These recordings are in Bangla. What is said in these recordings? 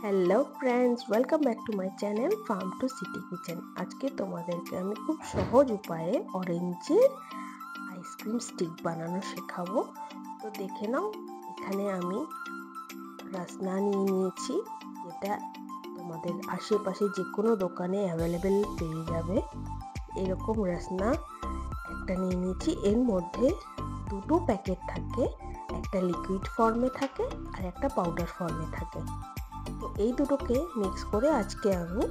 Hello friends, welcome back to my channel farm to city kitchen. আজকে তোমাদেরকে আমি খুব সহজ উপায়ে অরেঞ্জের আইসক্রিম স্টিক বানানো শেখাবো। তো দেখে নাও, এখানে আমি রাসনা নিয়ে নিয়েছি, যেটা তোমাদের আশেপাশে যে কোনো দোকানে অ্যাভেলেবেল পেয়ে যাবে। এরকম রাসনা একটা নিয়ে নিয়েছি। এর মধ্যে দুটো প্যাকেট থাকে, একটা লিকুইড ফর্মে থাকে আর একটা পাউডার ফর্মে থাকে। তো এই দুটোকে মিক্স করে আজকে আমি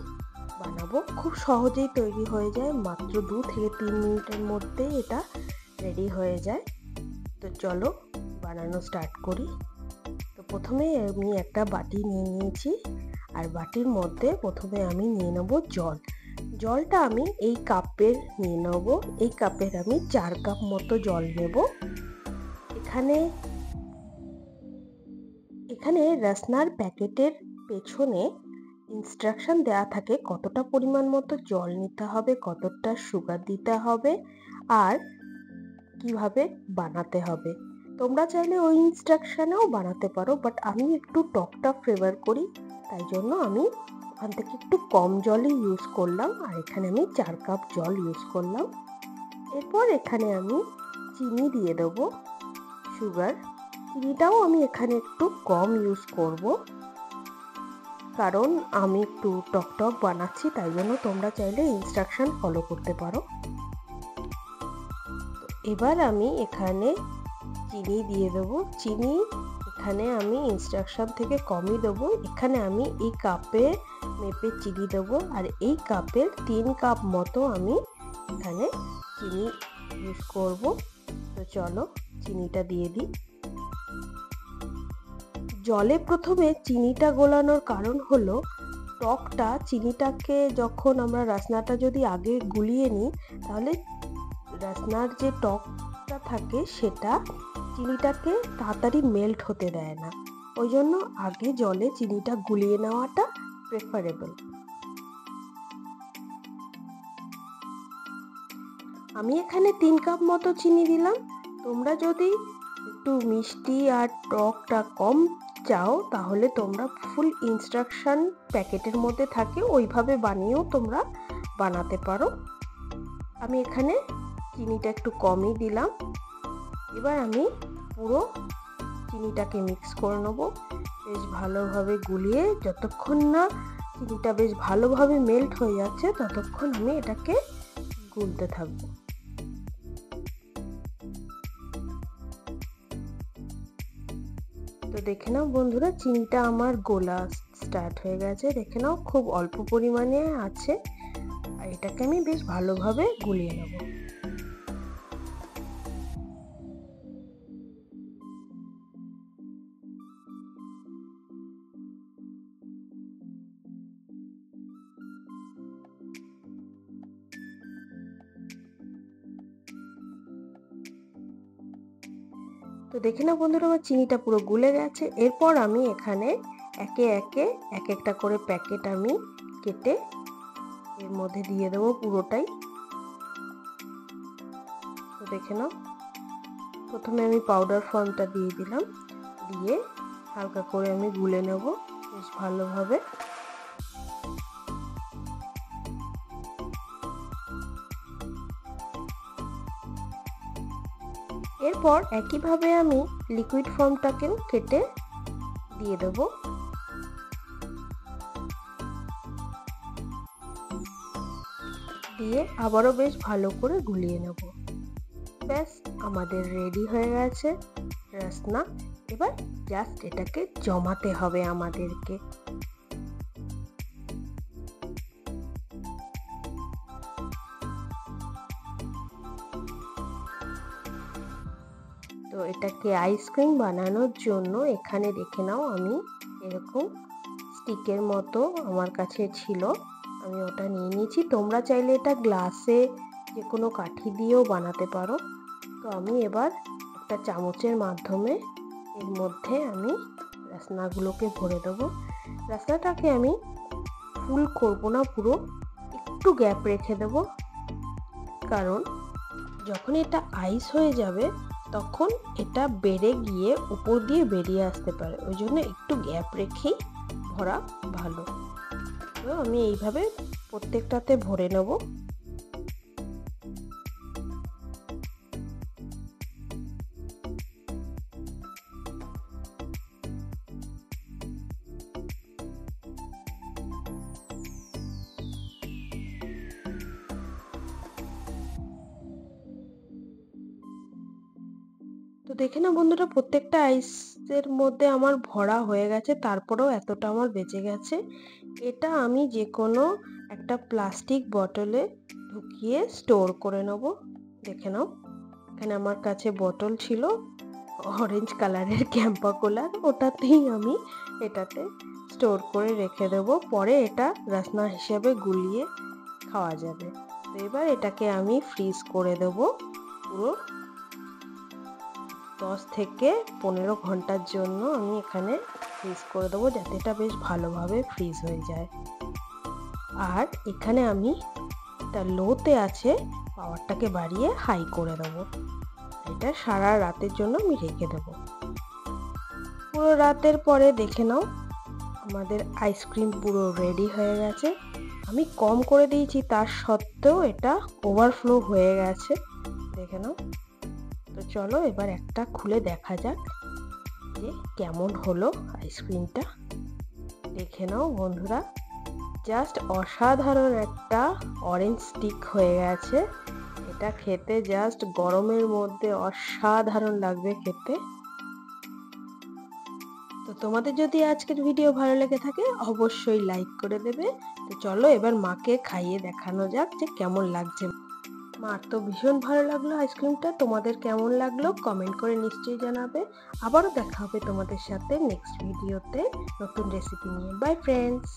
বানাবো। খুব সহজেই তৈরি হয়ে যায়, মাত্র 2 থেকে 3 মিনিটের মধ্যে এটা রেডি হয়ে যায়। তো চলো বানানো স্টার্ট করি। তো প্রথমে আমি একটা বাটি নিয়ে নিয়েছি, আর বাটির মধ্যে প্রথমে আমি নিয়ে নেব জল। জলটা আমি এই কাপের নিয়ে নেব। এই কাপের আমি 4 কাপ মতো জল নেব। এখানে রাসনার প্যাকেটের পেছনে ইনস্ট্রাকশন দেওয়া থাকে কতটা পরিমাণ মতো জল নিতে হবে, কতটা সুগার দিতে হবে আর কিভাবে বানাতে হবে। তোমরা চাইলে ওই ইনস্ট্রাকশনেও বানাতে পারো, বাট আমি একটু টকটা ফ্লেভার করি, তাই জন্য আমি ওখান থেকে একটু কম জলই ইউজ করলাম। আর এখানে আমি 4 কাপ জল ইউজ করলাম। এরপর এখানে আমি চিনি দিয়ে দেবো, সুগার। চিনিটাও আমি এখানে একটু কম ইউজ করব, কারণ আমি একটু টক বানাচ্ছি, তাই জন্য তোমরা চাইলে ইনস্ট্রাকশন ফলো করতে পারো। এবার আমি এখানে চিনি দিয়ে দেবো। চিনি এখানে আমি ইনস্ট্রাকশন থেকে কমই দেবো। এখানে আমি এই কাপে মেপে চিনি দেবো, আর এই কাপের 3 কাপ মতো আমি এখানে চিনি ইউজ করব। তো চলো চিনিটা দিয়ে দিই। জলে প্রথমে চিনিটা গোলানোর কারণ হলো, টকটা চিনিটাকে যখন আমরা রাসনাটা যদি আগে গুলিয়ে নিই, তাহলে রাসনার যে টকটা থাকে সেটা চিনিটাকে তাড়াতাড়ি মেল্ট হতে দেয় না। ওই জন্য আগে জলে চিনিটা গুলিয়ে নেওয়াটা প্রেফারেবল। আমি এখানে 3 কাপ মতো চিনি দিলাম। তোমরা যদি একটু মিষ্টি আর টকটা কম চাও, তাহলে তোমরা ফুল ইনস্ট্রাকশন প্যাকেটের মধ্যে থাকে ওইভাবে বানিয়েও তোমরা বানাতে পারো। আমি এখানে চিনিটা একটু কমই দিলাম। এবার আমি পুরো চিনিটাকে মিক্স করে নেব, বেশ ভালোভাবে গুলিয়ে। যতক্ষণ না চিনিটা বেশ ভালোভাবে মেল্ট হয়ে যাচ্ছে, ততক্ষণ আমি এটাকে গুলতে থাকবো। তো দেখে নাও বন্ধুরা, চিনিটা আমার গোলা স্টার্ট হয়ে গেছে। দেখে নাও খুব অল্প পরিমাণে আছে, আর এটাকে আমি বেশ ভালোভাবে গুলিয়ে নেব। তো দেখে নাও বন্ধুরা, আমার চিনিটা পুরো গুলে গেছে। এরপর আমি এখানে একে একে এক একটা করে প্যাকেট আমি কেটে এর মধ্যে দিয়ে দেবো পুরোটাই। তো দেখে নাও, প্রথমে আমি পাউডার ফর্মটা দিয়ে দিলাম, দিয়ে হালকা করে আমি গুলে নেব বেশ ভালোভাবে। এরপর একইভাবে আমি লিকুইড ফর্মটাকেও কেটে দিয়ে দেব। দিয়ে আবারও বেশ ভালো করে গুলিয়ে নেব। ব্যাস আমাদের রেডি হয়ে গেছে রাসনা। এবার জাস্ট এটাকে জমাতে হবে আমাদেরকে। তো এটাকে আইসক্রিম বানানোর জন্য এখানে দেখে নাও, আমি এরকম স্টিকের মতো আমার কাছে ছিল, আমি ওটা নিয়ে নিয়েছি। তোমরা চাইলে এটা গ্লাসে যে কোনো কাঠি দিয়েও বানাতে পারো। তো আমি এবার একটা চামচের মাধ্যমে এর মধ্যে আমি রাসনাগুলোকে ভরে দেবো। রাসনাটাকে আমি ফুল করবো না, পুরো একটু গ্যাপ রেখে দেবো, কারণ যখন এটা আইস হয়ে যাবে তখন এটা বেড়ে গিয়ে উপর দিয়ে বেরিয়ে আসতে পারে। ওই জন্য একটু গ্যাপ রেখেই ভরা ভালো। তো আমি এইভাবে প্রত্যেকটাতে ভরে নেব। তো দেখে না বন্ধুরা, প্রত্যেকটা আইসের মধ্যে আমার ভরা হয়ে গেছে, তারপরেও এতটা আমার বেঁচে গেছে। এটা আমি যে কোনো একটা প্লাস্টিক বটলে ঢুকিয়ে স্টোর করে নেব। দেখে নাও, এখানে আমার কাছে বটল ছিল অরেঞ্জ কালারের ক্যাম্পা কোলার, ওটাতেই আমি এটাতে স্টোর করে রেখে দেব। পরে এটা রসনা হিসেবে গুলিয়ে খাওয়া যাবে। তো এবার এটাকে আমি ফ্রিজ করে দেব পুরো 10 থেকে 15 ঘন্টার জন্য আমি এখানে ফ্রিজ করে দেবো, যাতে এটা বেশ ভালোভাবে ফ্রিজ হয়ে যায়। আর এখানে আমি এটা লোতে আছে, পাওয়ারটাকে বাড়িয়ে হাই করে দেবো। এটা সারা রাতের জন্য আমি রেখে দেবো। পুরো রাতের পরে দেখে নাও, আমাদের আইসক্রিম পুরো রেডি হয়ে গেছে। আমি কম করে দিয়েছি, তার সত্ত্বেও এটা ওভারফ্লো হয়ে গেছে। দেখে নাও। তো চলো এবার একটা খুলে দেখা যাক যে কেমন হলো আইসক্রিমটা। দেখে নাও বন্ধুরা, জাস্ট অসাধারণ একটা অরেঞ্জ স্টিক হয়ে গেছে। এটা খেতে জাস্ট গরমের মধ্যে অসাধারণ লাগবে খেতে। তো তোমাদের যদি আজকের ভিডিও ভালো লেগে থাকে অবশ্যই লাইক করে দেবে। তো চলো এবার মাকে খাইয়ে দেখানো যাক যে কেমন লাগছে। মার তো ভীষণ ভালো লাগলো আইসক্রিমটা। তোমাদের কেমন লাগলো কমেন্ট করে নিশ্চয়ই জানাবে। আবারও দেখা হবে তোমাদের সাথে নেক্সট ভিডিওতে নতুন রেসিপি নিয়ে। By friends.